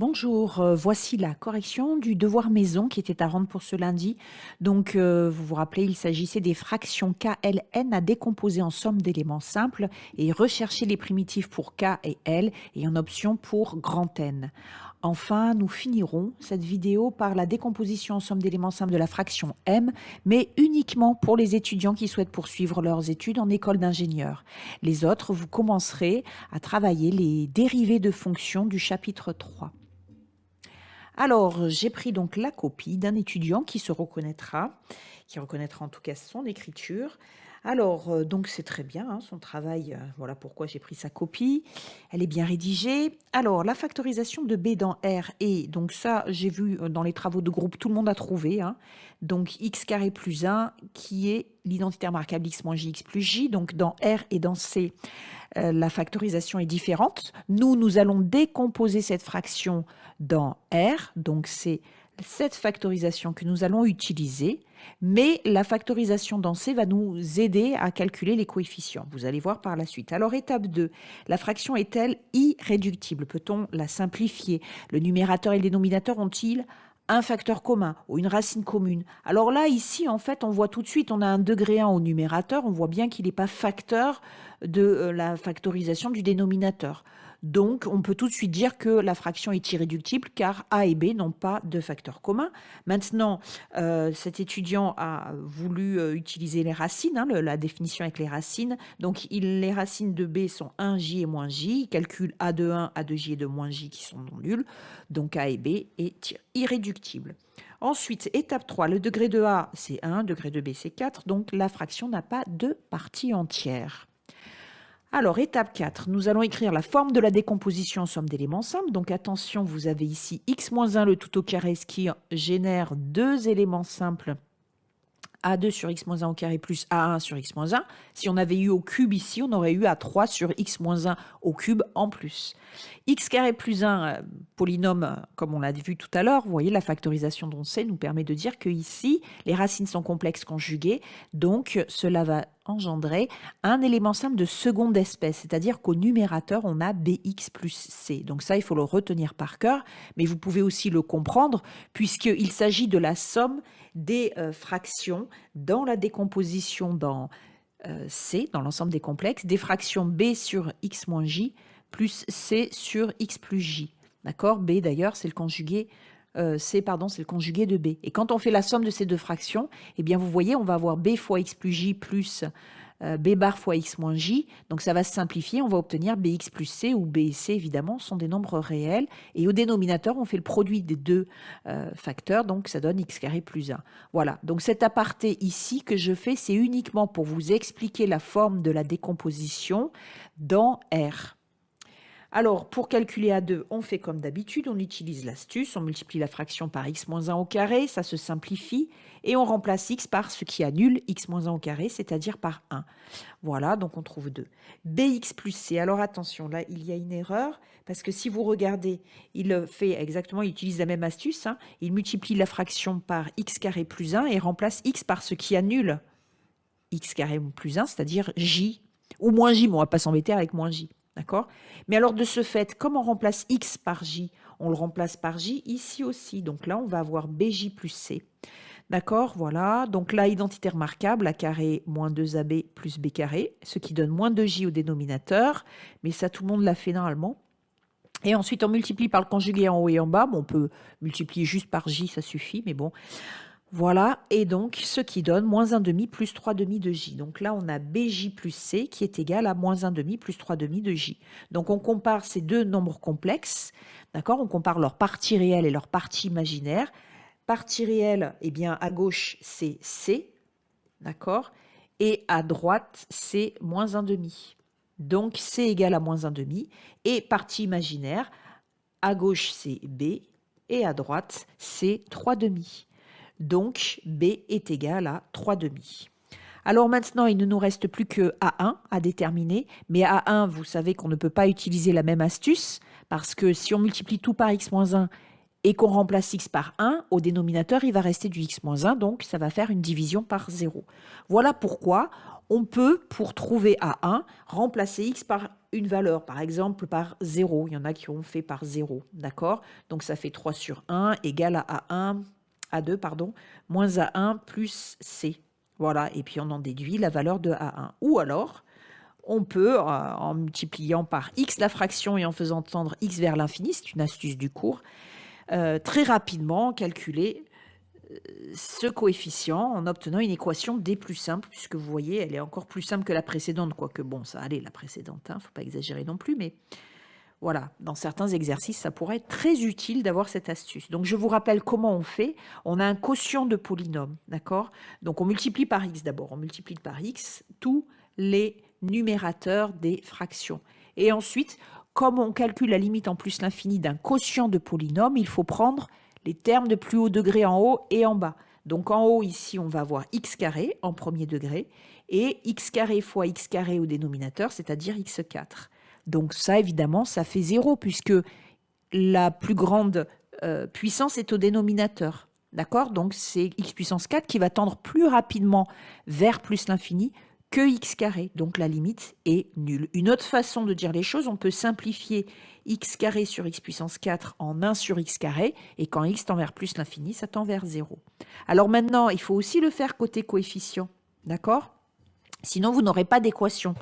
Bonjour, voici la correction du devoir maison qui était à rendre pour ce lundi. Donc, vous vous rappelez, il s'agissait des fractions k, l, n à décomposer en somme d'éléments simples et rechercher les primitives pour k et l et en option pour grand N. Enfin, nous finirons cette vidéo par la décomposition en somme d'éléments simples de la fraction m, mais uniquement pour les étudiants qui souhaitent poursuivre leurs études en école d'ingénieur. Les autres, vous commencerez à travailler les dérivés de fonctions du chapitre 3. Alors, j'ai pris donc la copie d'un étudiant qui se reconnaîtra, qui reconnaîtra en tout cas son écriture. Alors, donc c'est très bien, hein, son travail, voilà pourquoi j'ai pris sa copie. Elle est bien rédigée. Alors, la factorisation de B dans R et donc ça, j'ai vu dans les travaux de groupe, tout le monde a trouvé. Hein. Donc, x carré plus 1 qui est l'identité remarquable x moins j, x plus j. Donc, dans R et dans C, la factorisation est différente. Nous allons décomposer cette fraction dans R, donc c'est cette factorisation que nous allons utiliser, mais la factorisation dans C va nous aider à calculer les coefficients. Vous allez voir par la suite. Alors, étape 2, la fraction est-elle irréductible? Peut-on la simplifier? Le numérateur et le dénominateur ont-ils un facteur commun ou une racine commune? Alors là, ici, en fait, on voit tout de suite, on a un degré 1 au numérateur, on voit bien qu'il n'est pas facteur de la factorisation du dénominateur. Donc, on peut tout de suite dire que la fraction est irréductible car A et B n'ont pas de facteur commun. Maintenant, cet étudiant a voulu utiliser les racines, hein, la définition avec les racines. Donc, les racines de B sont 1j et moins j. Il calcule A de 1, A de j et de moins j qui sont non nuls. Donc, A et B est irréductible. Ensuite, étape 3, le degré de A, c'est 1, degré de B, c'est 4. Donc, la fraction n'a pas de partie entière. Alors, étape 4, nous allons écrire la forme de la décomposition en somme d'éléments simples. Donc, attention, vous avez ici x moins 1 le tout au carré, ce qui génère deux éléments simples. A2 sur x moins 1 au carré plus A1 sur x moins 1. Si on avait eu au cube ici, on aurait eu A3 sur x moins 1 au cube en plus. X carré plus 1, polynôme, comme on l'a vu tout à l'heure, vous voyez la factorisation dont c'est nous permet de dire que ici, les racines sont complexes conjuguées, donc cela va engendrer un élément simple de seconde espèce, c'est-à-dire qu'au numérateur, on a bx plus c. Donc ça, il faut le retenir par cœur, mais vous pouvez aussi le comprendre, puisqu'il s'agit de la somme des fractions dans la décomposition dans C, dans l'ensemble des complexes, des fractions B sur x moins j plus C sur x plus j. D'accord? B d'ailleurs, c'est le conjugué, C, pardon, c'est le conjugué de B. Et quand on fait la somme de ces deux fractions, eh bien vous voyez, on va avoir B fois x plus j plus B bar fois x moins j. Donc ça va se simplifier, on va obtenir bx plus c, où b et c évidemment sont des nombres réels. Et au dénominateur, on fait le produit des deux facteurs, donc ça donne x carré plus 1. Voilà, donc cet aparté ici que je fais, c'est uniquement pour vous expliquer la forme de la décomposition dans R. Alors, pour calculer A2, on fait comme d'habitude, on utilise l'astuce, on multiplie la fraction par x moins 1 au carré, ça se simplifie, et on remplace x par ce qui annule x moins 1 au carré, c'est-à-dire par 1. Voilà, donc on trouve 2. Bx plus c, alors attention, là, il y a une erreur, parce que si vous regardez, il fait exactement, il utilise la même astuce, hein, il multiplie la fraction par x carré plus 1 et remplace x par ce qui annule x carré plus 1, c'est-à-dire j, ou moins j, mais on ne va pas s'embêter avec moins j. D'accord? Mais alors, de ce fait, comme on remplace x par j, on le remplace par j ici aussi. Donc là, on va avoir bj plus c. D'accord? Voilà. Donc là, identité remarquable, a carré moins 2ab plus b carré, ce qui donne moins 2j au dénominateur. Mais ça, tout le monde l'a fait normalement. Et ensuite, on multiplie par le conjugué en haut et en bas. Bon, on peut multiplier juste par j, ça suffit, mais bon. Voilà, et donc ce qui donne moins 1 demi plus 3 demi de j. Donc là, on a bj plus c qui est égal à moins 1 demi plus 3 demi de j. Donc on compare ces deux nombres complexes, d'accord? On compare leur partie réelle et leur partie imaginaire. Partie réelle, eh bien à gauche, c'est c, d'accord? Et à droite, c'est moins 1 demi. Donc c égale à moins 1 demi. Et partie imaginaire, à gauche, c'est b, et à droite, c'est 3 demi. Donc, B est égal à 3 demi. Alors maintenant, il ne nous reste plus que A1 à déterminer. Mais A1, vous savez qu'on ne peut pas utiliser la même astuce parce que si on multiplie tout par x moins 1 et qu'on remplace x par 1, au dénominateur, il va rester du x moins 1. Donc, ça va faire une division par 0. Voilà pourquoi On peut, pour trouver A1, remplacer x par une valeur, par exemple par 0. Il y en a qui ont fait par 0, d'accord? Donc ça fait 3 sur 1 égale à A1, A2, pardon, moins A1 plus C. Voilà, et puis on en déduit la valeur de A1. Ou alors, on peut, en multipliant par x la fraction et en faisant tendre x vers l'infini, c'est une astuce du cours, très rapidement calculer ce coefficient en obtenant une équation D plus simple, puisque vous voyez, elle est encore plus simple que la précédente, quoique bon, ça allait la précédente, il ne faut pas exagérer non plus, mais voilà, dans certains exercices, ça pourrait être très utile d'avoir cette astuce. Donc je vous rappelle comment on fait. On a un quotient de polynôme, d'accord? Donc on multiplie par x d'abord, on multiplie par x tous les numérateurs des fractions. Et ensuite, comme on calcule la limite en plus l'infini d'un quotient de polynôme, il faut prendre les termes de plus haut degré en haut et en bas. Donc en haut, ici, on va avoir x carré en premier degré et x carré fois x carré au dénominateur, c'est-à-dire x4. Donc ça, évidemment, ça fait 0 puisque la plus grande puissance est au dénominateur. D'accord? Donc c'est x puissance 4 qui va tendre plus rapidement vers plus l'infini que x carré. Donc la limite est nulle. Une autre façon de dire les choses, on peut simplifier x carré sur x puissance 4 en 1 sur x carré, et quand x tend vers plus l'infini, ça tend vers 0. Alors maintenant, il faut aussi le faire côté coefficient. D'accord? Sinon, vous n'aurez pas d'équation.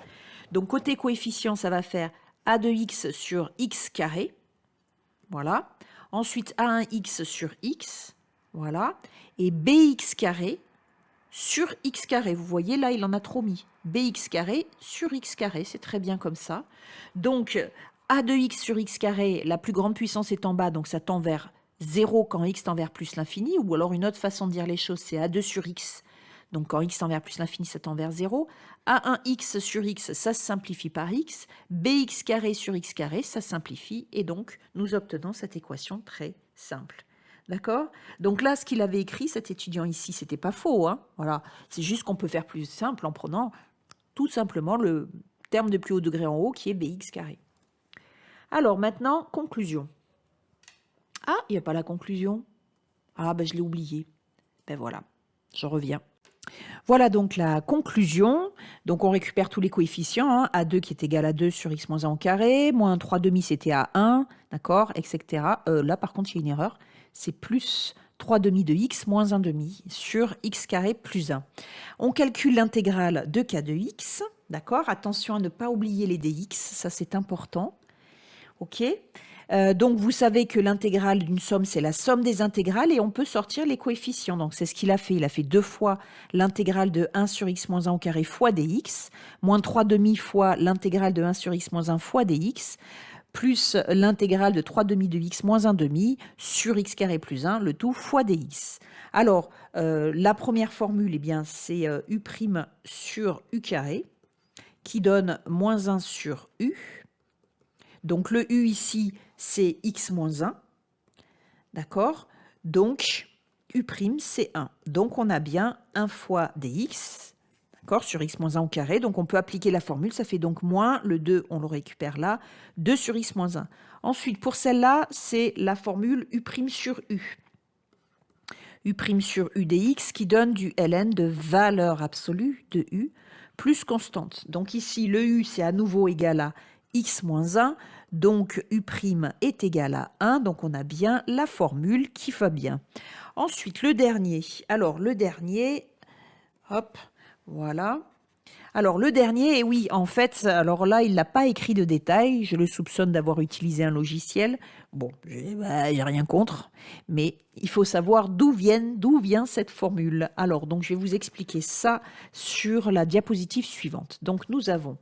Donc côté coefficient, ça va faire a de x sur x carré. Voilà. Ensuite, a1x sur x. Voilà. Et bx carré sur x carré. Vous voyez, là, il en a trop mis. Bx carré sur x carré, c'est très bien comme ça. Donc, a de x sur x carré, la plus grande puissance est en bas, donc ça tend vers 0 quand x tend vers plus l'infini. Ou alors, une autre façon de dire les choses, c'est a2 sur x. Donc, quand x tend vers plus l'infini, ça tend vers 0. A1x sur x, ça se simplifie par x. Bx carré sur x carré, ça simplifie. Et donc, nous obtenons cette équation très simple. D'accord? Donc là, ce qu'il avait écrit, cet étudiant ici, c'était pas faux, hein? Voilà. C'est juste qu'on peut faire plus simple en prenant tout simplement le terme de plus haut degré en haut qui est bx carré. Alors maintenant, conclusion. Ah, il n'y a pas la conclusion. Ah, ben je l'ai oublié. Ben voilà, je reviens. Voilà donc la conclusion. Donc on récupère tous les coefficients, hein. A2 qui est égal à 2 sur x moins 1 au carré, moins 3 demi c'était à 1, d'accord, etc. Là par contre il y a une erreur, c'est plus 3 demi de x moins 1 demi sur x carré plus 1. On calcule l'intégrale de k de x, d'accord. Attention à ne pas oublier les dx, ça c'est important. Ok. Donc, vous savez que l'intégrale d'une somme, c'est la somme des intégrales et on peut sortir les coefficients. Donc, c'est ce qu'il a fait. Il a fait 2 fois l'intégrale de 1 sur x moins 1 au carré fois dx, moins 3 demi fois l'intégrale de 1 sur x moins 1 fois dx, plus l'intégrale de 3 demi de x moins 1 demi sur x carré plus 1, le tout fois dx. Alors, la première formule, eh bien, c'est u' sur u carré, qui donne moins 1 sur u. Donc, le u ici, c'est x moins 1. D'accord? Donc, u', c'est 1. Donc, on a bien 1 fois dx, d'accord, sur x moins 1 au carré. Donc, on peut appliquer la formule. Ça fait donc moins, le 2, on le récupère là, 2 sur x moins 1. Ensuite, pour celle-là, c'est la formule u' sur u. U' sur u dx qui donne du ln de valeur absolue de u plus constante. Donc, ici, le u, c'est à nouveau égal à x moins 1, donc u' est égal à 1, donc on a bien la formule qui va bien. Ensuite, le dernier. Alors, le dernier, hop, voilà. Alors, le dernier, oui, en fait, alors là, il n'a pas écrit de détails. Je le soupçonne d'avoir utilisé un logiciel. Bon, j'ai rien contre, mais il faut savoir d'où vient cette formule. Alors, donc, je vais vous expliquer ça sur la diapositive suivante. Donc, nous avons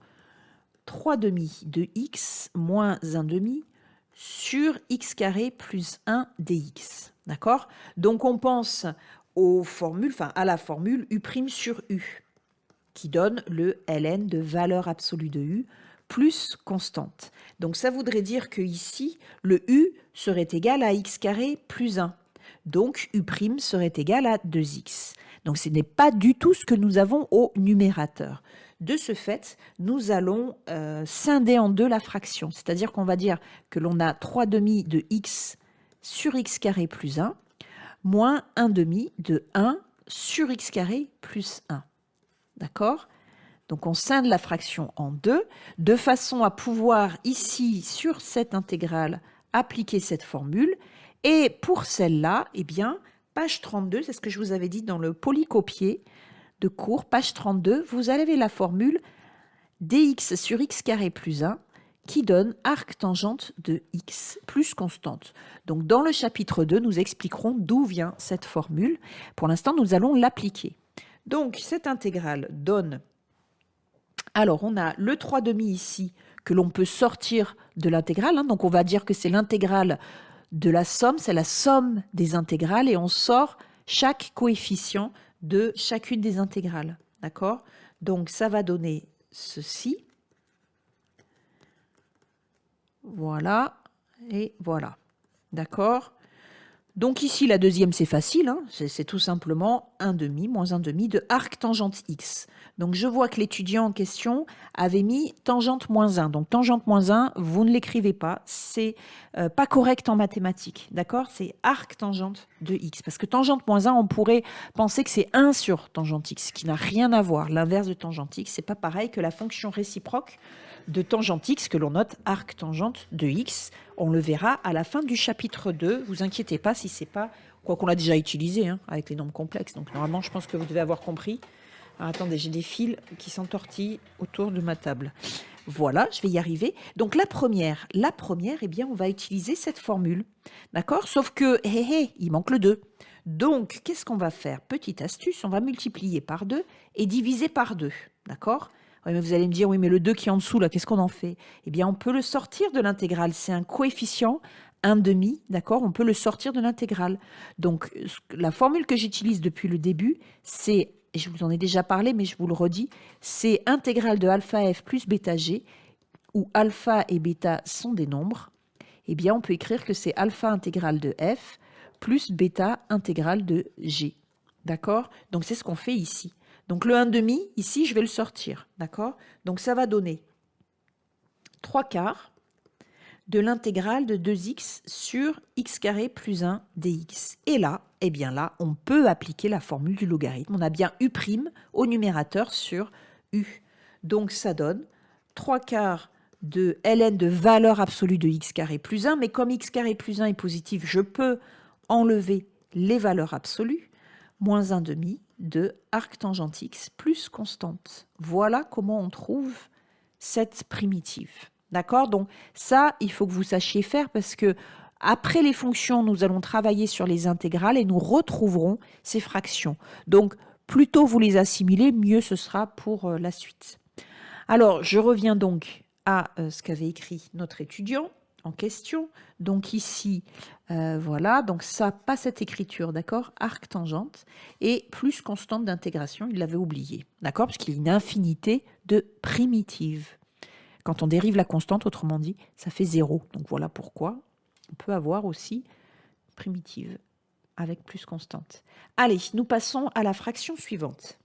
3 demi de x moins 1 demi sur x carré plus 1 dx. D'accord? Donc, on pense aux formules, enfin, à la formule u' sur u, qui donne le ln de valeur absolue de u plus constante. Donc, ça voudrait dire que ici, le u serait égal à x carré plus 1. Donc, u' serait égal à 2x. Donc, ce n'est pas du tout ce que nous avons au numérateur. De ce fait, nous allons scinder en deux la fraction. C'est-à-dire qu'on va dire que l'on a 3 demi de x sur x carré plus 1, moins 1 demi de 1 sur x carré plus 1. D'accord? Donc on scinde la fraction en deux, de façon à pouvoir ici, sur cette intégrale, appliquer cette formule. Et pour celle-là, eh bien, page 32, c'est ce que je vous avais dit dans le polycopier de cours, page 32, vous avez la formule dx sur x carré plus 1 qui donne arc tangente de x plus constante. Donc dans le chapitre 2, nous expliquerons d'où vient cette formule. Pour l'instant, nous allons l'appliquer. Donc cette intégrale donne... Alors on a le 3/2 ici que l'on peut sortir de l'intégrale. Donc on va dire que c'est l'intégrale de la somme, c'est la somme des intégrales et on sort chaque coefficient de chacune des intégrales. D'accord? Donc ça va donner ceci. Voilà, et voilà. D'accord? Donc ici, la deuxième, c'est facile. Hein, c'est tout simplement 1/2 moins 1/2 de arc tangente x. Donc je vois que l'étudiant en question avait mis tangente moins 1. Donc tangente moins 1, vous ne l'écrivez pas. C'est pas correct en mathématiques. D'accord? C'est arc tangente de x. Parce que tangente moins 1, on pourrait penser que c'est 1 sur tangente x, qui n'a rien à voir. L'inverse de tangente x, c'est pas pareil que la fonction réciproque de tangente x que l'on note arc tangente de x. On le verra à la fin du chapitre 2. Vous inquiétez pas si c'est pas quoi qu'on l'a déjà utilisé hein, avec les nombres complexes. Donc normalement, je pense que vous devez avoir compris. Alors, attendez, j'ai des fils qui s'entortillent autour de ma table. Voilà, je vais y arriver. Donc la première, eh bien, on va utiliser cette formule. D'accord? Sauf que, il manque le 2. Donc, qu'est-ce qu'on va faire? Petite astuce, on va multiplier par 2 et diviser par 2. D'accord? Oui, mais vous allez me dire, oui, mais le 2 qui est en dessous, là, qu'est-ce qu'on en fait? Eh bien, on peut le sortir de l'intégrale. C'est un coefficient, 1/2, d'accord? On peut le sortir de l'intégrale. Donc, la formule que j'utilise depuis le début, c'est, et je vous en ai déjà parlé, mais je vous le redis, c'est intégrale de alpha f plus bêta g, où alpha et bêta sont des nombres. Eh bien, on peut écrire que c'est alpha intégrale de f plus bêta intégrale de g. D'accord? Donc, c'est ce qu'on fait ici. Donc, le 1/2, ici, je vais le sortir. D'accord? Donc, ça va donner 3/4 de l'intégrale de 2x sur x carré plus 1 dx. Et là, eh bien là, on peut appliquer la formule du logarithme. On a bien u' au numérateur sur u. Donc, ça donne 3/4 de ln de valeur absolue de x carré plus 1. Mais comme x carré plus 1 est positif, je peux enlever les valeurs absolues. Moins 1/2 de arc tangente x plus constante. Voilà comment on trouve cette primitive. D'accord? Donc ça, il faut que vous sachiez faire parce que après les fonctions, nous allons travailler sur les intégrales et nous retrouverons ces fractions. Donc plus tôt vous les assimilez, mieux ce sera pour la suite. Alors, je reviens donc à ce qu'avait écrit notre étudiant en question. Donc ici, voilà, donc ça, pas cette écriture, d'accord? Arc tangente et plus constante d'intégration, il l'avait oublié, d'accord? Parce qu'il y a une infinité de primitives. Quand on dérive la constante, autrement dit, ça fait 0. Donc voilà pourquoi on peut avoir aussi primitive avec plus constante. Allez, nous passons à la fraction suivante.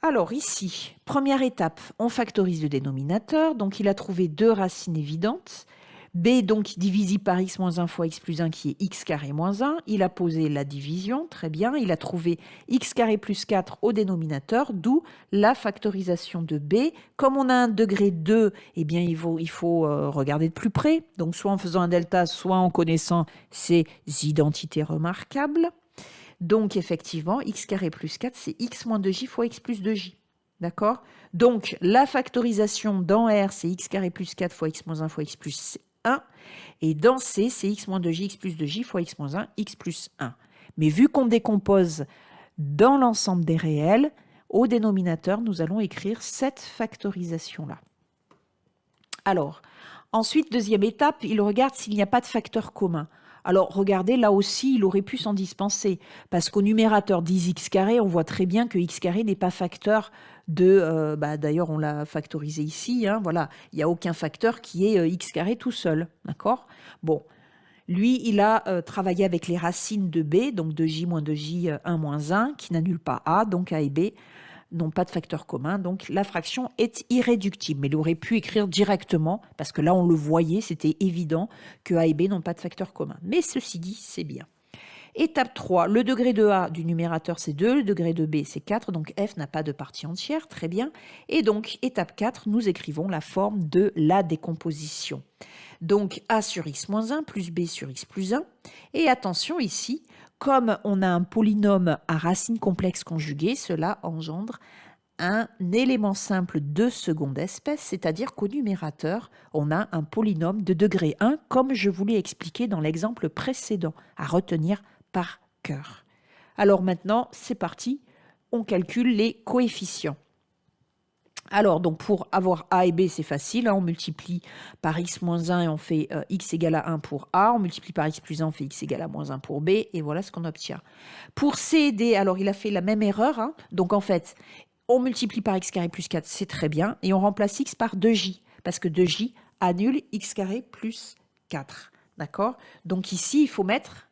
Alors ici, première étape, on factorise le dénominateur. Donc il a trouvé deux racines évidentes. B donc divisible par x moins 1 fois x plus 1 qui est x carré moins 1. Il a posé la division, très bien. Il a trouvé x carré plus 4 au dénominateur, d'où la factorisation de B. Comme on a un degré 2, eh bien il faut regarder de plus près. Donc soit en faisant un delta, soit en connaissant ces identités remarquables. Donc, effectivement, x carré plus 4, c'est x moins 2j fois x plus 2j. D'accord? Donc, la factorisation dans R, c'est x carré plus 4 fois x moins 1 fois x plus 1. Et dans C, c'est x moins 2j, x plus 2j fois x moins 1, x plus 1. Mais vu qu'on décompose dans l'ensemble des réels, au dénominateur, nous allons écrire cette factorisation-là. Alors, ensuite, deuxième étape, il regarde s'il n'y a pas de facteur commun. Alors, regardez, là aussi, il aurait pu s'en dispenser, parce qu'au numérateur 10x carré, on voit très bien que x carré n'est pas facteur de... d'ailleurs, on l'a factorisé ici, hein, voilà, il n'y a aucun facteur qui est x carré tout seul, d'accord? Bon, lui, il a travaillé avec les racines de b, donc 2j moins 2j, 1 moins 1, qui n'annulent pas a, donc a et b n'ont pas de facteur commun, donc la fraction est irréductible. Mais il aurait pu écrire directement, parce que là on le voyait, c'était évident que A et B n'ont pas de facteur commun. Mais ceci dit, c'est bien. Étape 3, le degré de A du numérateur c'est 2, le degré de B c'est 4, donc f n'a pas de partie entière, très bien. Et donc étape 4, nous écrivons la forme de la décomposition. Donc a sur x moins 1 plus b sur x plus 1. Et attention ici, comme on a un polynôme à racine complexe conjuguée, cela engendre un élément simple de seconde espèce, c'est-à-dire qu'au numérateur, on a un polynôme de degré 1, comme je vous l'ai expliqué dans l'exemple précédent, à retenir par cœur. Alors maintenant, c'est parti, on calcule les coefficients. Alors, donc pour avoir A et B, c'est facile, hein, on multiplie par x moins 1 et on fait x égale à 1 pour A, on multiplie par x plus 1, on fait x égale à moins 1 pour B, et voilà ce qu'on obtient. Pour C et D, alors il a fait la même erreur, hein, donc en fait, on multiplie par x carré plus 4, c'est très bien, et on remplace x par 2j, parce que 2j annule x carré plus 4, d'accord? Donc ici, il faut mettre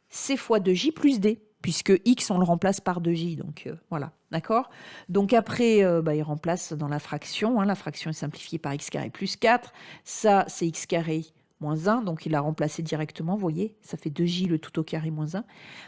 c fois 2j plus d, puisque x, on le remplace par 2j, donc voilà, d'accord? Donc après, il remplace dans la fraction, hein, la fraction est simplifiée par x carré plus 4, ça c'est x carré moins 1, donc il a remplacé directement, vous voyez, ça fait 2j le tout au carré moins 1,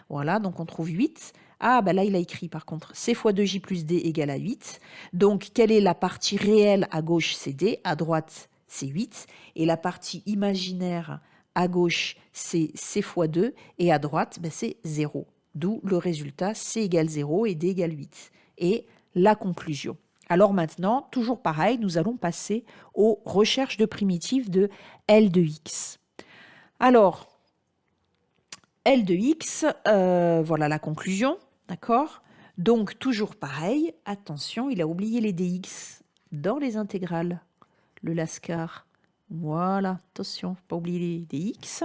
voilà, donc on trouve 8. Ah, là il a écrit par contre, c fois 2j plus d égale à 8, donc quelle est la partie réelle à gauche, c'est d, à droite, c'est 8, et la partie imaginaire à gauche, c'est c fois 2, et à droite, c'est 0. D'où le résultat, c égale 0 et d égale 8. Et la conclusion. Alors maintenant, toujours pareil, nous allons passer aux recherches de primitives de L de x. Alors, L de x, voilà la conclusion, d'accord? Donc, toujours pareil, attention, il a oublié les dx dans les intégrales, le Lascar. Voilà, attention, faut pas oublier les dx.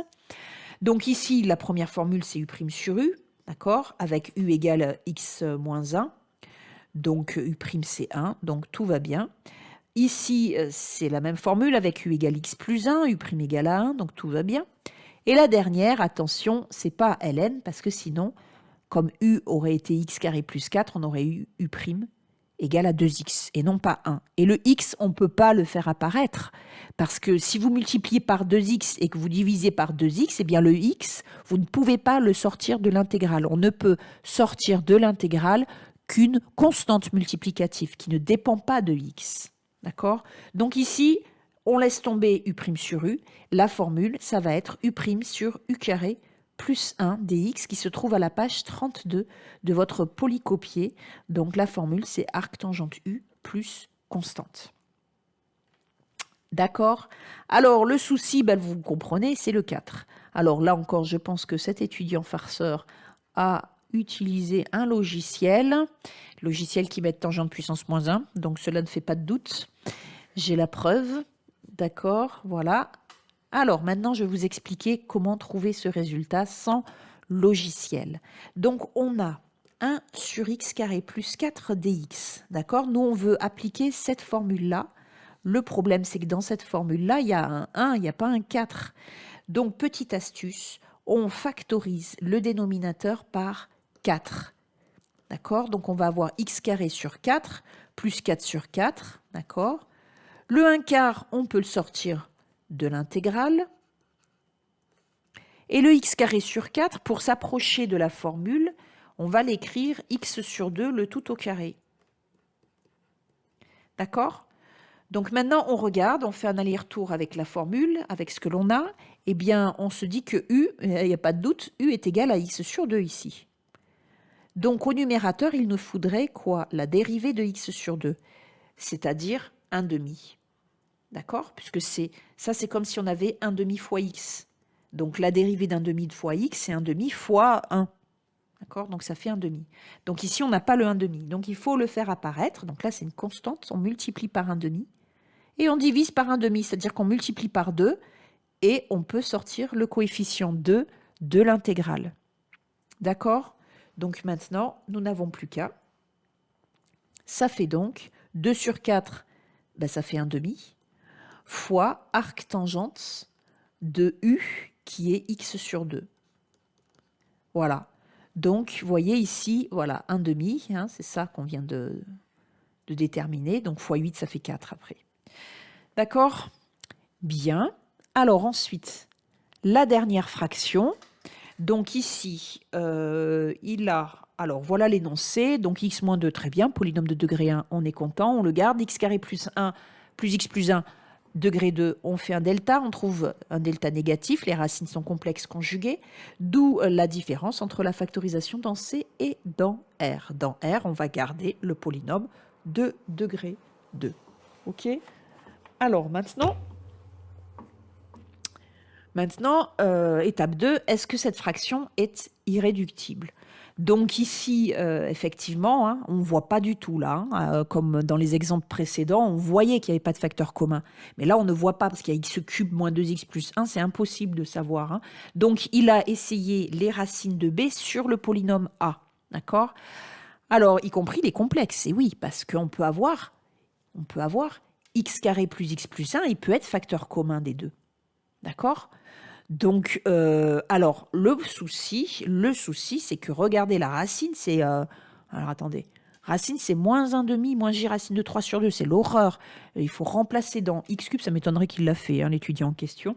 Donc ici, la première formule, c'est u' sur u, d'accord, avec u égale x moins 1. Donc u' c'est 1, donc tout va bien. Ici, c'est la même formule avec u égale x plus 1, u' égale à 1, donc tout va bien. Et la dernière, attention, c'est pas ln, parce que sinon, comme u aurait été x carré plus 4, on aurait eu u' égale à 2x et non pas 1. Et le x, on ne peut pas le faire apparaître parce que si vous multipliez par 2x et que vous divisez par 2x, eh bien le x, vous ne pouvez pas le sortir de l'intégrale. On ne peut sortir de l'intégrale qu'une constante multiplicative qui ne dépend pas de x. D'accord? Donc ici, on laisse tomber u' sur u. La formule, ça va être u' sur u carré plus 1 dx qui se trouve à la page 32 de votre polycopier. Donc la formule, c'est arc tangente u plus constante. D'accord? Alors le souci, vous comprenez, c'est le 4. Alors là encore, je pense que cet étudiant farceur a utilisé un logiciel qui met tangente puissance moins 1, donc cela ne fait pas de doute. J'ai la preuve, d'accord, voilà. Alors maintenant, je vais vous expliquer comment trouver ce résultat sans logiciel. Donc on a 1 sur x carré plus 4 dx, d'accord? Nous, on veut appliquer cette formule-là. Le problème, c'est que dans cette formule-là, il y a un 1, il n'y a pas un 4. Donc, petite astuce, on factorise le dénominateur par 4. D'accord? Donc, on va avoir x carré sur 4 plus 4 sur 4. D'accord? Le 1 quart, on peut le sortir de l'intégrale. Et le x carré sur 4, pour s'approcher de la formule, on va l'écrire x sur 2, le tout au carré. D'accord? Donc maintenant, on regarde, on fait un aller-retour avec la formule, avec ce que l'on a. Eh bien, on se dit que u, il n'y a pas de doute, u est égal à x sur 2 ici. Donc au numérateur, il nous faudrait quoi? La dérivée de x sur 2, c'est-à-dire 1 demi. D'accord? Puisque ça, c'est comme si on avait 1 demi fois x. Donc la dérivée d'un demi de fois x, c'est 1 demi fois 1. D'accord? Donc ça fait 1 demi. Donc ici, on n'a pas le 1 demi. Donc il faut le faire apparaître. Donc là, c'est une constante. On multiplie par 1 demi. Et on divise par 1 demi, c'est-à-dire qu'on multiplie par 2. Et on peut sortir le coefficient 2 de l'intégrale. D'accord? Donc maintenant, nous n'avons plus qu'à. Ça fait donc 2 sur 4, ça fait 1 demi, fois arc tangente de u qui est x sur 2. Voilà. Donc, vous voyez ici, voilà, 1 demi, hein, c'est ça qu'on vient de déterminer. Donc, fois 8, ça fait 4 après. D'accord? Bien. Alors ensuite, la dernière fraction. Donc ici, il a... Alors voilà l'énoncé. Donc x moins 2, très bien. Polynôme de degré 1, on est content. On le garde. X carré plus 1 plus x plus 1, degré 2, on fait un delta. On trouve un delta négatif. Les racines sont complexes conjuguées. D'où la différence entre la factorisation dans C et dans R. Dans R, on va garder le polynôme de degré 2. OK? Alors maintenant, étape 2, est-ce que cette fraction est irréductible? Donc ici, effectivement, hein, on ne voit pas du tout là, hein, comme dans les exemples précédents, on voyait qu'il n'y avait pas de facteur commun. Mais là, on ne voit pas parce qu'il y a x cube moins 2x plus 1, c'est impossible de savoir. Hein. Donc il a essayé les racines de b sur le polynôme a, d'accord? Alors, y compris les complexes, et oui, parce qu'on peut avoir x carré plus x plus 1, il peut être facteur commun des deux, d'accord? Donc, alors, le souci, c'est que regardez la racine, c'est... alors, attendez. Racine, c'est moins 1 demi, moins j racine de 3 sur 2, c'est l'horreur. Il faut remplacer dans x cube, ça m'étonnerait qu'il l'a fait, hein, l'étudiant en question.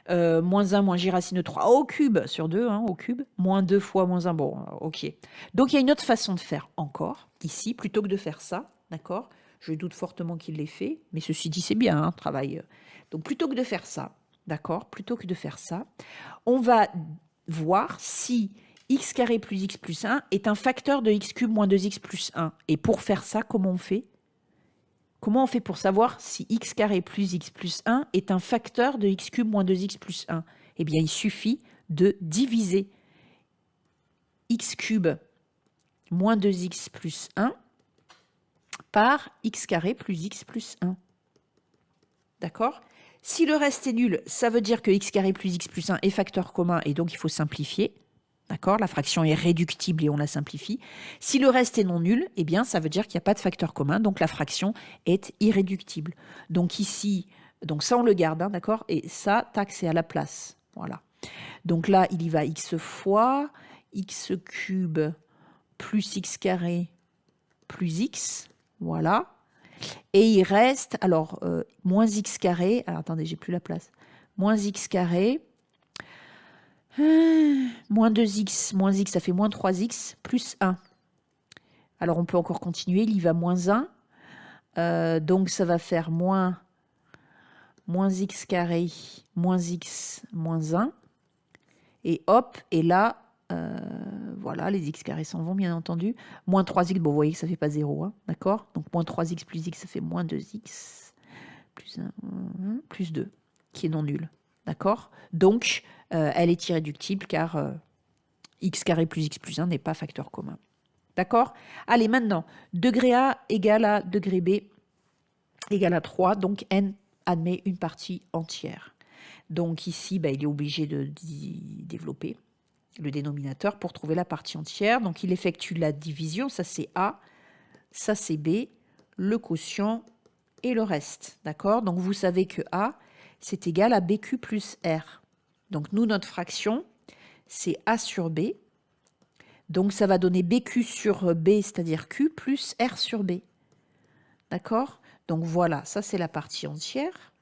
Moins 1, moins j racine de 3 au cube sur 2, hein, au cube. Moins 2 fois moins 1, bon, ok. Donc, il y a une autre façon de faire encore, ici, plutôt que de faire ça, d'accord? Je doute fortement qu'il l'ait fait, mais ceci dit, c'est bien, hein, travail. Donc, plutôt que de faire ça, d'accord, plutôt que de faire ça, on va voir si x carré plus x plus 1 est un facteur de x cube moins 2x plus 1. Et pour faire ça, comment on fait? Comment on fait pour savoir si x carré plus x plus 1 est un facteur de x cube moins 2x plus 1? Eh bien, il suffit de diviser x cube moins 2x plus 1 par x carré plus x plus 1. D'accord? Si le reste est nul, ça veut dire que x carré plus x plus 1 est facteur commun et donc il faut simplifier. D'accord? La fraction est réductible et on la simplifie. Si le reste est non nul, eh bien ça veut dire qu'il n'y a pas de facteur commun, donc la fraction est irréductible. Donc ici, donc ça on le garde, hein, d'accord? Et ça, tac, c'est à la place. Voilà. Donc là, il y va x fois x cube plus x carré plus x. Voilà. Et il reste, alors, moins x carré, alors attendez, j'ai plus la place, moins x carré, moins 2x, moins x, ça fait moins 3x, plus 1. Alors, on peut encore continuer, il y va moins 1, donc ça va faire moins x carré, moins x, moins 1. Et hop, et là, voilà, les x carrés s'en vont, bien entendu. Moins 3x, bon, vous voyez que ça ne fait pas 0, hein, d'accord? Donc, moins 3x plus x, ça fait moins 2x, plus 1, plus 2, qui est non nul, d'accord? Donc, elle est irréductible car x carré plus x plus 1 n'est pas facteur commun. D'accord? Allez, maintenant, degré A égale à degré B égale à 3, donc n admet une partie entière. Donc ici, il est obligé de développer le dénominateur pour trouver la partie entière. Donc il effectue la division, ça c'est A, ça c'est B, le quotient et le reste. D'accord? Donc vous savez que A, c'est égal à BQ plus R. Donc nous, notre fraction, c'est A sur B. Donc ça va donner BQ sur B, c'est-à-dire Q, plus R sur B. D'accord? Donc voilà, ça c'est la partie entière.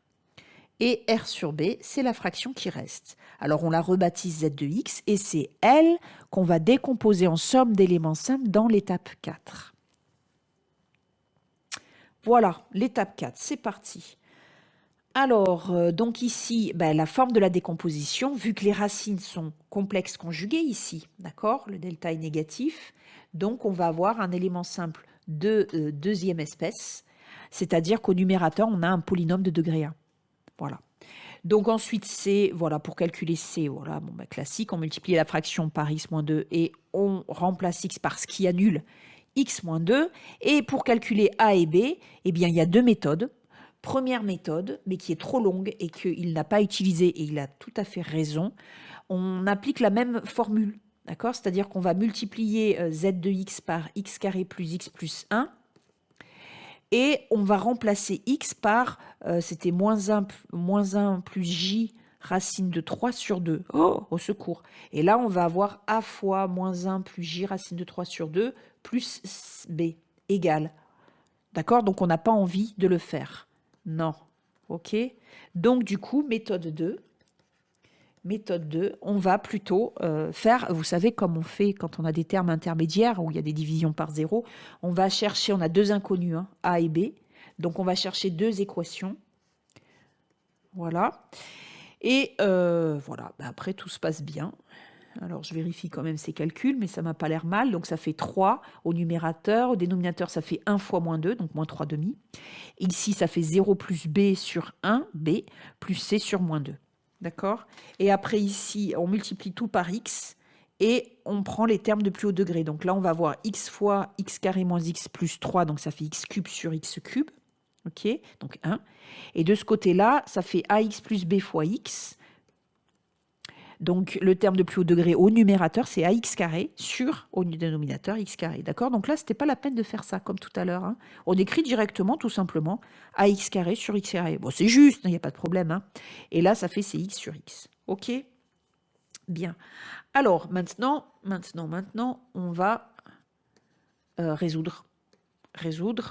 Et R sur B, c'est la fraction qui reste. Alors on la rebaptise Z de X et c'est elle qu'on va décomposer en somme d'éléments simples dans l'étape 4. Voilà, l'étape 4, c'est parti. Alors, donc ici, la forme de la décomposition, vu que les racines sont complexes conjuguées ici, d'accord? Le delta est négatif, donc on va avoir un élément simple de deuxième espèce, c'est-à-dire qu'au numérateur, on a un polynôme de degré 1. Voilà. Donc ensuite, C, voilà, pour calculer C, voilà, bon, classique, on multiplie la fraction par x-2 et on remplace x par ce qui annule x-2. Et pour calculer A et B, eh bien, il y a deux méthodes. Première méthode, mais qui est trop longue et qu'il n'a pas utilisée, et il a tout à fait raison, on applique la même formule, d'accord? C'est-à-dire qu'on va multiplier z de x par x carré plus x plus 1, et on va remplacer x par, c'était moins 1 plus j racine de 3 sur 2. Oh, au secours. Et là, on va avoir a fois moins 1 plus j racine de 3 sur 2 plus b égale. D'accord? Donc, on n'a pas envie de le faire. Non. OK? Donc, du coup, méthode 2. Méthode 2, on va plutôt faire, vous savez, comme on fait quand on a des termes intermédiaires où il y a des divisions par zéro, on va chercher, on a deux inconnus, hein, A et B, donc on va chercher deux équations. Voilà. Et voilà, bah, après tout se passe bien. Alors je vérifie quand même ces calculs, mais ça m'a pas l'air mal. Donc ça fait 3 au numérateur, au dénominateur ça fait 1 fois moins 2, donc moins 3 demi. Ici ça fait 0 plus B sur 1, B, plus C sur moins 2. D'accord? Et après ici, on multiplie tout par x et on prend les termes de plus haut degré. Donc là, on va avoir x fois x carré moins x plus 3, donc ça fait x cube sur x cube. OK? Donc 1. Et de ce côté-là, ça fait ax plus b fois x. Donc le terme de plus haut degré au numérateur, c'est ax carré sur au dénominateur x carré. D'accord? Donc là, ce n'était pas la peine de faire ça comme tout à l'heure. Hein. On écrit directement, tout simplement, ax carré sur x carré. Bon, c'est juste, il n'y a pas de problème. Hein. Et là, ça fait cx sur x. OK? Bien. Alors, maintenant, on va résoudre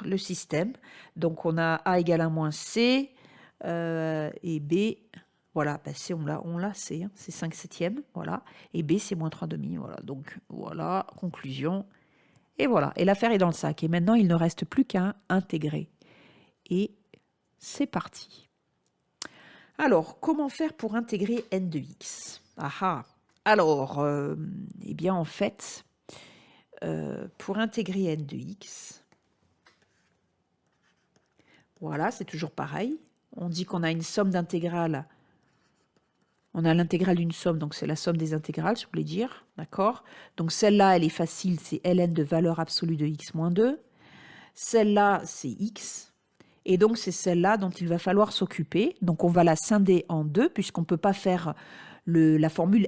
le système. Donc, on a a égale 1 moins c et b... Voilà, bah C, on l'a, C, hein, c'est 5 septièmes, voilà. Et B, c'est moins 3 demi, voilà. Donc, voilà, conclusion. Et voilà, et l'affaire est dans le sac. Et maintenant, il ne reste plus qu'à intégrer. Et c'est parti. Alors, comment faire pour intégrer n de x? Alors, eh bien, en fait, pour intégrer n de x, voilà, c'est toujours pareil. On dit qu'on a une somme d'intégrales. On a l'intégrale d'une somme, donc c'est la somme des intégrales, je voulais dire. D'accord? Donc celle-là, elle est facile, c'est ln de valeur absolue de x moins 2. Celle-là, c'est x. Et donc c'est celle-là dont il va falloir s'occuper. Donc on va la scinder en deux, puisqu'on ne peut pas faire la formule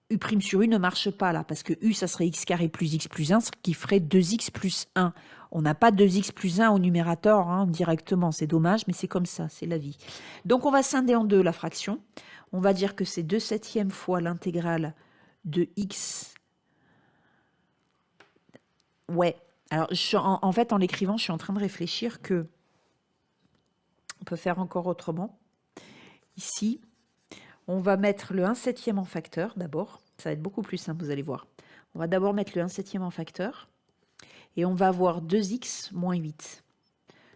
u' sur u ne marche pas là, parce que u, ça serait x carré plus x plus 1, ce qui ferait 2x plus 1. On n'a pas 2x plus 1 au numérateur hein, directement, c'est dommage, mais c'est comme ça, c'est la vie. Donc on va scinder en deux la fraction. On va dire que c'est 2 septièmes fois l'intégrale de x. Ouais, alors en fait, en l'écrivant, je suis en train de réfléchir que on peut faire encore autrement. Ici, on va mettre le 1 septième en facteur d'abord. Ça va être beaucoup plus simple, vous allez voir. On va d'abord mettre le 1 septième en facteur. Et on va avoir 2x moins 8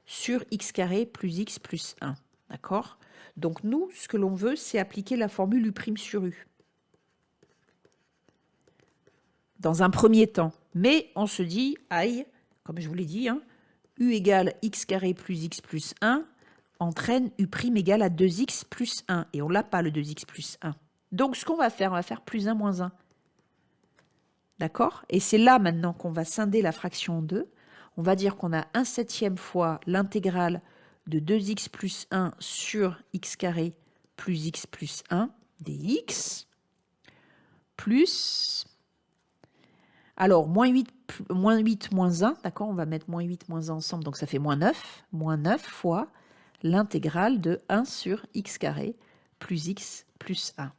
sur x carré plus x plus 1. D'accord? Donc nous, ce que l'on veut, c'est appliquer la formule u' sur u. Dans un premier temps. Mais on se dit, aïe, comme je vous l'ai dit, hein, u égale x carré plus x plus 1 entraîne u' égale à 2x plus 1. Et on l'a pas, le 2x plus 1. Donc ce qu'on va faire plus 1 moins 1. D'accord? Et c'est là maintenant qu'on va scinder la fraction en deux. On va dire qu'on a 1 septième fois l'intégrale de 2x plus 1 sur x carré plus x plus 1 dx plus... Alors, moins 8, moins 1, d'accord? On va mettre moins 8, moins 1 ensemble, donc ça fait moins 9 fois l'intégrale de 1 sur x carré plus x plus 1.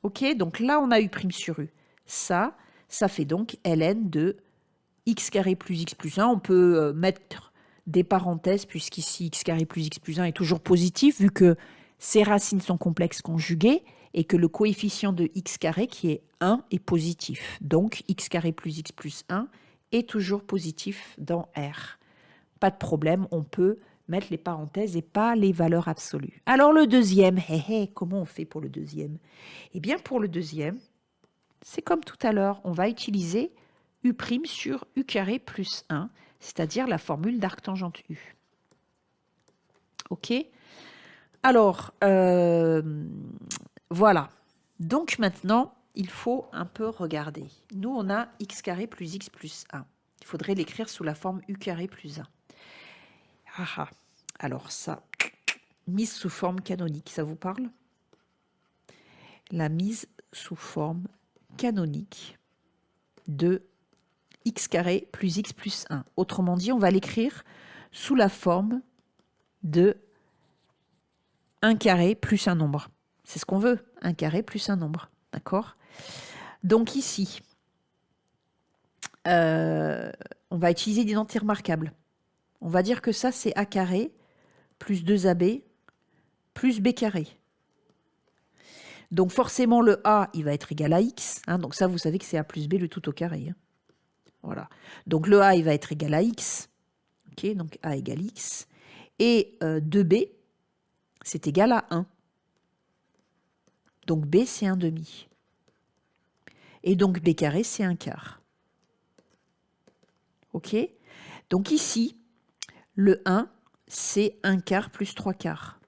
Ok? Donc là, on a u' sur u. Ça fait donc ln de x carré plus x plus 1. On peut mettre des parenthèses, puisqu'ici x carré plus x plus 1 est toujours positif, vu que ces racines sont complexes conjuguées, et que le coefficient de x carré, qui est 1, est positif. Donc x carré plus x plus 1 est toujours positif dans R. Pas de problème, on peut mettre les parenthèses et pas les valeurs absolues. Alors le deuxième, comment on fait pour le deuxième? Eh bien pour le deuxième, c'est comme tout à l'heure, on va utiliser u' sur u carré plus 1, c'est-à-dire la formule d'arctangente u. Ok? Alors, voilà. Donc maintenant, il faut un peu regarder. Nous, on a x carré plus x plus 1. Il faudrait l'écrire sous la forme u carré plus 1. Alors ça, mise sous forme canonique, ça vous parle? La mise sous forme canonique de x carré plus x plus 1. Autrement dit, on va l'écrire sous la forme de 1 carré plus un nombre. C'est ce qu'on veut, 1 carré plus un nombre. D'accord? Donc ici, on va utiliser l'identité remarquable. On va dire que ça, c'est a carré plus 2ab plus b carré. Donc forcément, le a, il va être égal à x. Hein, donc ça, vous savez que c'est a plus b, le tout au carré. Hein. Voilà. Donc le a, il va être égal à x. Ok, donc a égale x. Et 2b, c'est égal à 1. Donc b, c'est 1 demi. Et donc b carré, c'est 1 quart. Ok. Donc ici, le 1, c'est 1 quart plus 3 quarts.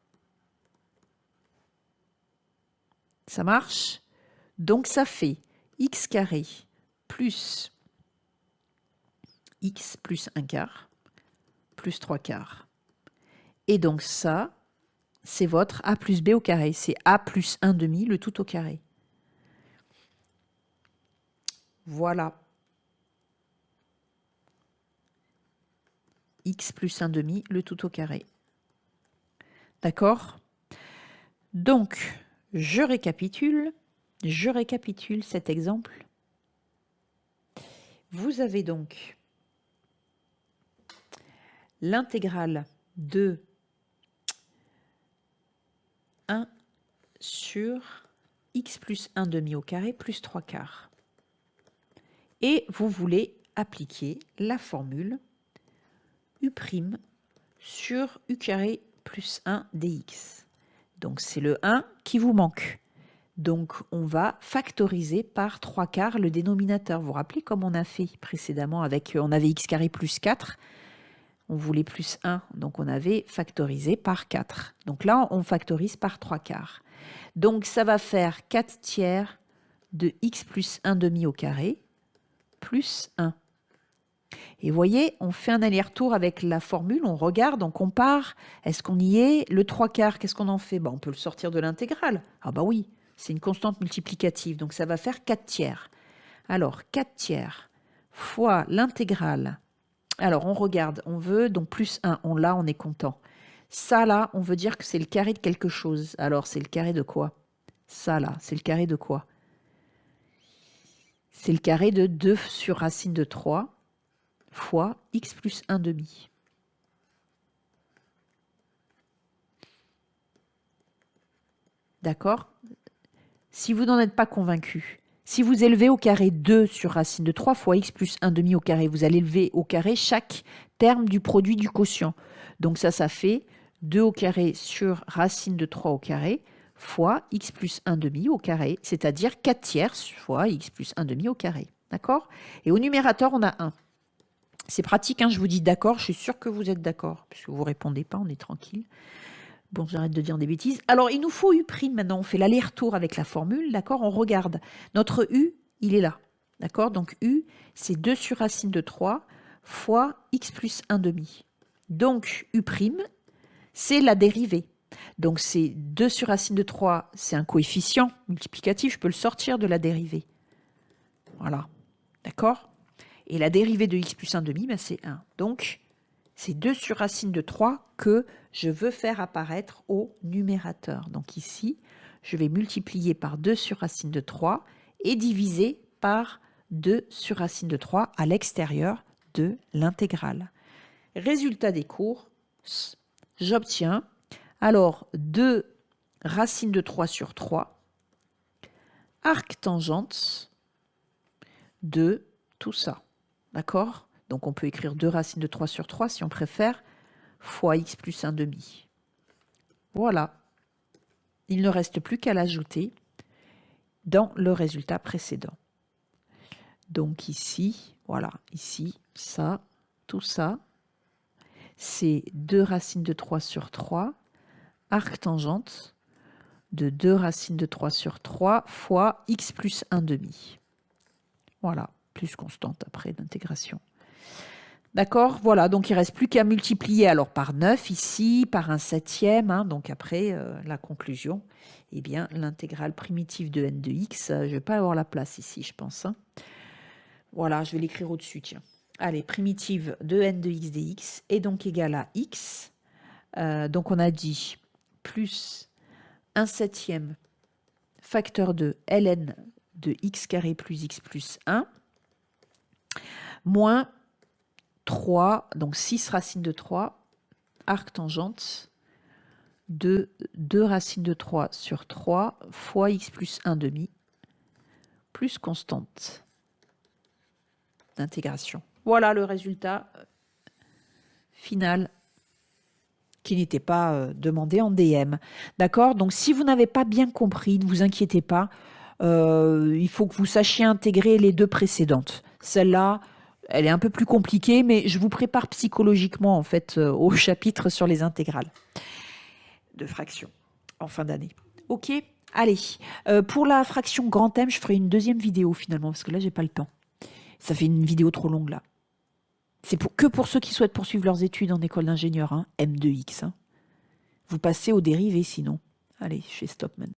Ça marche? Donc ça fait x carré plus x plus 1 quart plus 3 quarts. Et donc ça, c'est votre a plus b au carré. C'est a plus 1 demi, le tout au carré. Voilà. X plus 1 demi, le tout au carré. D'accord? Donc, je récapitule cet exemple. Vous avez donc l'intégrale de 1 sur x plus 1 demi au carré plus 3 quarts. Et vous voulez appliquer la formule u' sur u carré plus 1 dx. Donc c'est le 1 qui vous manque. Donc on va factoriser par 3 quarts le dénominateur. Vous vous rappelez comme on a fait précédemment avec, on avait x carré plus 4, on voulait plus 1, donc on avait factorisé par 4. Donc là on factorise par 3 quarts. Donc ça va faire 4 tiers de x plus 1 demi au carré plus 1. Et vous voyez, on fait un aller-retour avec la formule, on regarde, on compare. Est-ce qu'on y est? Le 3 quarts, qu'est-ce qu'on en fait? On peut le sortir de l'intégrale. Ah bah oui, c'est une constante multiplicative, donc ça va faire 4 tiers. Alors, 4 tiers fois l'intégrale. Alors, on regarde, on veut donc plus 1, on l'a, on est content. Ça là, on veut dire que c'est le carré de quelque chose. Alors, c'est le carré de quoi? Ça là, c'est le carré de quoi? C'est le carré de 2 sur racine de 3 fois x plus 1 demi. D'accord? Si vous n'en êtes pas convaincu, si vous élevez au carré 2 sur racine de 3 fois x plus 1 demi au carré, vous allez élever au carré chaque terme du produit du quotient. Donc ça fait 2 au carré sur racine de 3 au carré fois x plus 1 demi au carré, c'est-à-dire 4 tiers fois x plus 1 demi au carré. D'accord? Et au numérateur, on a 1. C'est pratique, hein, je vous dis d'accord, je suis sûre que vous êtes d'accord, puisque vous ne répondez pas, on est tranquille. Bon, j'arrête de dire des bêtises. Alors, il nous faut U' maintenant. On fait l'aller-retour avec la formule, d'accord? On regarde. Notre U, il est là, d'accord? Donc, U, c'est 2 sur racine de 3 fois x plus 1 demi. Donc, U', c'est la dérivée. Donc, c'est 2 sur racine de 3, c'est un coefficient multiplicatif. Je peux le sortir de la dérivée. Voilà, d'accord? Et la dérivée de x plus 1 demi, c'est 1. Donc, c'est 2 sur racine de 3 que je veux faire apparaître au numérateur. Donc ici, je vais multiplier par 2 sur racine de 3 et diviser par 2 sur racine de 3 à l'extérieur de l'intégrale. Résultat des courses, j'obtiens alors 2 racine de 3 sur 3, arctangente de tout ça. D'accord? Donc on peut écrire 2 racines de 3 sur 3 si on préfère, fois x plus 1 demi. Voilà. Il ne reste plus qu'à l'ajouter dans le résultat précédent. Donc ici, voilà, ici, ça, tout ça, c'est 2 racines de 3 sur 3, arctangente de 2 racines de 3 sur 3 fois x plus 1 demi. Voilà, plus constante après d'intégration. D'accord? Voilà, donc il ne reste plus qu'à multiplier alors par 9 ici, par un septième. Hein, donc après, la conclusion, eh bien, l'intégrale primitive de n de x, je ne vais pas avoir la place ici, je pense. Hein. Voilà, je vais l'écrire au-dessus, tiens. Allez, primitive de n de x dx est donc égale à x. Donc on a dit plus 1 septième facteur de ln de x carré plus x plus 1 moins 3, donc 6 racine de 3, arctangente de 2 racines de 3 sur 3 fois x plus 1 demi plus constante d'intégration. Voilà le résultat final qui n'était pas demandé en DM. D'accord? Donc, si vous n'avez pas bien compris, ne vous inquiétez pas. Il faut que vous sachiez intégrer les 2 précédentes. Celle-là, elle est un peu plus compliquée, mais je vous prépare psychologiquement, en fait, au chapitre sur les intégrales de fractions en fin d'année. OK? Allez, pour la fraction grand M, je ferai une deuxième vidéo finalement, parce que là, j'ai pas le temps. Ça fait une vidéo trop longue, là. C'est que pour ceux qui souhaitent poursuivre leurs études en école d'ingénieur, hein, M2X. Hein. Vous passez aux dérivés sinon. Allez, je fais stop maintenant.